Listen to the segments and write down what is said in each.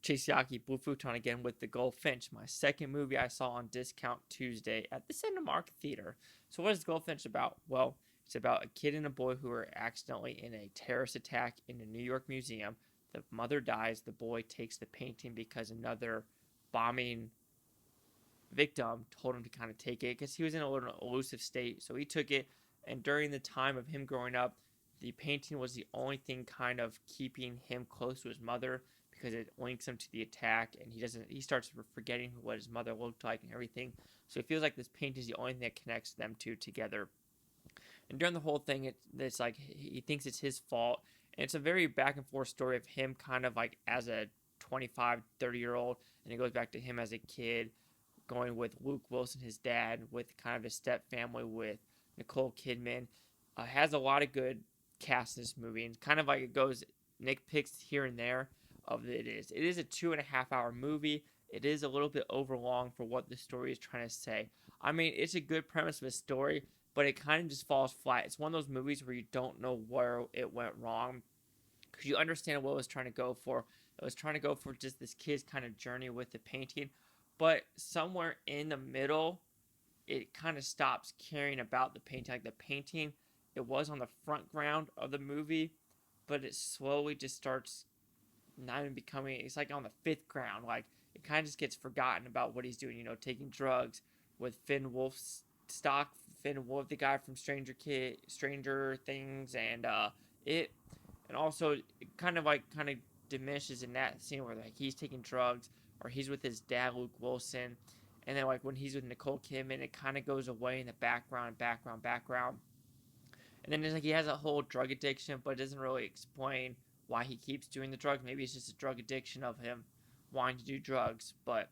Chasiaki Blue Futon again with the Goldfinch, my second movie I saw on Discount Tuesday at the Cinemark Theater. So what is Goldfinch about? Well, it's about a kid and a boy who are accidentally in a terrorist attack in a New York museum. The mother dies. The boy takes the painting because another bombing victim told him to kind of take it because he was in a little elusive state. So he took it, and during the time of him growing up, the painting was the only thing kind of keeping him close to his mother because it links him to the attack, and he starts forgetting what his mother looked like and everything. So it feels like this painting is the only thing that connects them two together. And during the whole thing, it's like he thinks it's his fault, and it's a very back and forth story of him kind of like as a 25, 30-year-old, and it goes back to him as a kid, going with Luke Wilson, his dad, with kind of his step family with Nicole Kidman. Has a lot of good cast in this movie, and kind of like it goes nitpicks here and there of it is. It is a 2.5 hour movie. It is a little bit overlong for what the story is trying to say. I mean, it's a good premise of a story, but it kind of just falls flat. It's one of those movies where you don't know where it went wrong because you understand what it was trying to go for. It was trying to go for just this kid's kind of journey with the painting, but somewhere in the middle, it kind of stops caring about the painting. Like the painting, it was on the front ground of the movie, but it slowly just starts not even becoming. It's like on the fifth ground. Like it kind of just gets forgotten about what he's doing. Taking drugs with Finn Wolfstock, Finn Wolf, the guy from Stranger Things, and it, and also it kind of diminishes in that scene where like he's taking drugs or he's with his dad Luke Wilson, and then like when he's with Nicole Kidman, it kind of goes away in the background, and then it's like he has a whole drug addiction, but it doesn't really explain why he keeps doing the drugs. Maybe it's just a drug addiction of him wanting to do drugs, but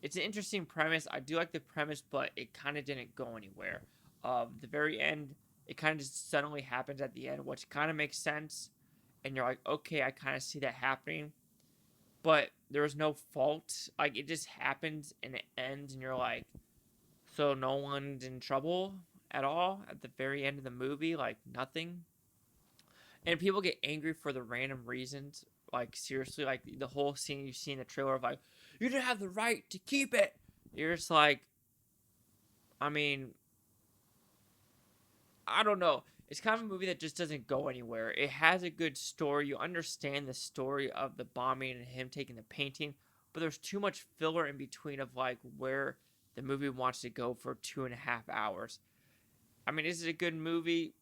it's an interesting premise. I do like the premise, but it kind of didn't go anywhere. The very end, it kind of just suddenly happens at the end, which kind of makes sense, and you're like, okay, I kind of see that happening, but there was no fault. Like it just happens and it ends, and you're like, so no one's in trouble at all at the very end of the movie, like nothing. And people get angry for the random reasons. Like seriously, like the whole scene you see in the trailer of like, you didn't have the right to keep it. You're just like, I mean, I don't know. It's kind of a movie that just doesn't go anywhere. It has a good story. You understand the story of the bombing and him taking the painting, but there's too much filler in between of like where the movie wants to go for 2.5 hours. I mean, is it a good movie?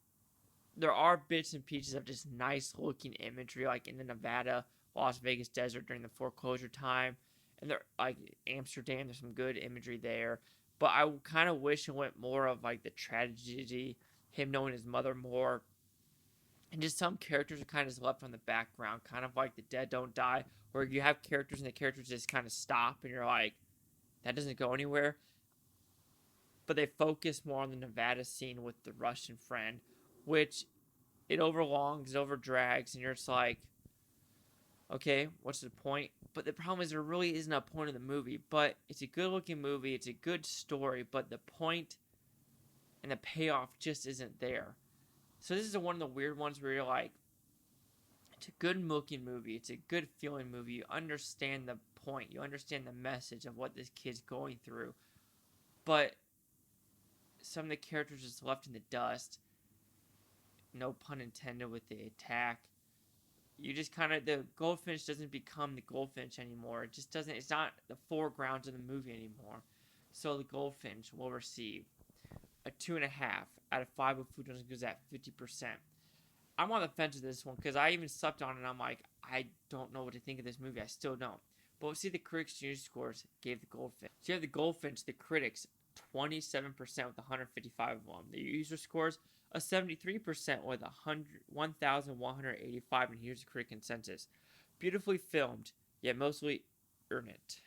There are bits and pieces of just nice looking imagery, like in the Nevada, Las Vegas desert during the foreclosure time, and there like Amsterdam. There's some good imagery there, but I kind of wish it went more of like the tragedy, him knowing his mother more, and just some characters are kind of just left on the background, kind of like the dead don't die, where you have characters and the characters just kind of stop, and you're like, that doesn't go anywhere. But they focus more on the Nevada scene with the Russian friend, which it overlongs, it overdrags, and you're just like, okay, what's the point? But the problem is there really isn't a point in the movie. But it's a good looking movie, it's a good story, but the point and the payoff just isn't there. So this is one of the weird ones where you're like, it's a good looking movie, it's a good feeling movie. You understand the point, you understand the message of what this kid's going through, but some of the characters just left in the dust. No pun intended with the attack. You just kind of, the Goldfinch doesn't become the Goldfinch anymore. It just doesn't. It's not the foreground of the movie anymore. So the Goldfinch will receive a 2.5 out of 5 of Futon goes at 50%. I'm on the fence with this one because I even slept on it and I'm like, I don't know what to think of this movie. I still don't. But we'll see the critics' news scores gave the Goldfinch. So you have the Goldfinch, the critics, 27% with 155 of them. The user scores a 73% with 1,185, and here's the critic consensus. Beautifully filmed, yet mostly inert.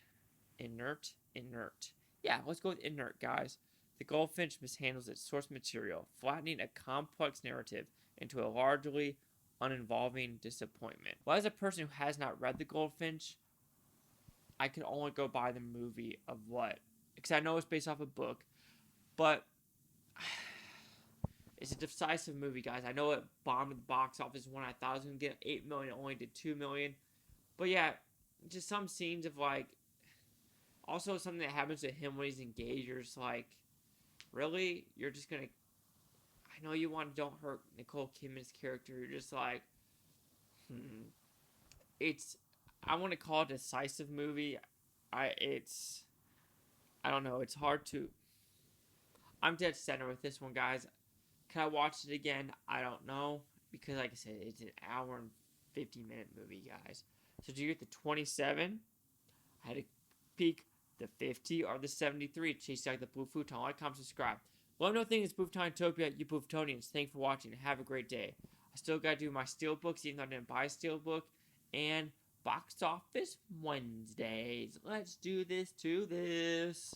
Inert. Yeah, let's go with inert, guys. The Goldfinch mishandles its source material, flattening a complex narrative into a largely uninvolving disappointment. Well, as a person who has not read The Goldfinch, I can only go by the movie of what, because I know it's based off a book, but it's a decisive movie, guys. I know it bombed at the box office when I thought it was going to get 8 million, it only did 2 million. But yeah, just some scenes of like, also something that happens to him when he's engaged. You're just like, really? You're just gonna. I know you want to don't hurt Nicole Kidman's character. You're just like, it's. I want to call it a decisive movie. I don't know. It's hard to. I'm dead center with this one, guys. Can I watch it again? I don't know. Because, like I said, it's an hour and 50-minute movie, guys. So, do you get the 27? I had to peek the 50 or the 73. Chase like the blue futon. Like, comment, subscribe. Let me know things. Booftontopia, you Booftonians. Thanks for watching. Have a great day. I still got to do my Steelbooks, even though I didn't buy a Steelbook. And Box Office Wednesdays. Let's do this to this.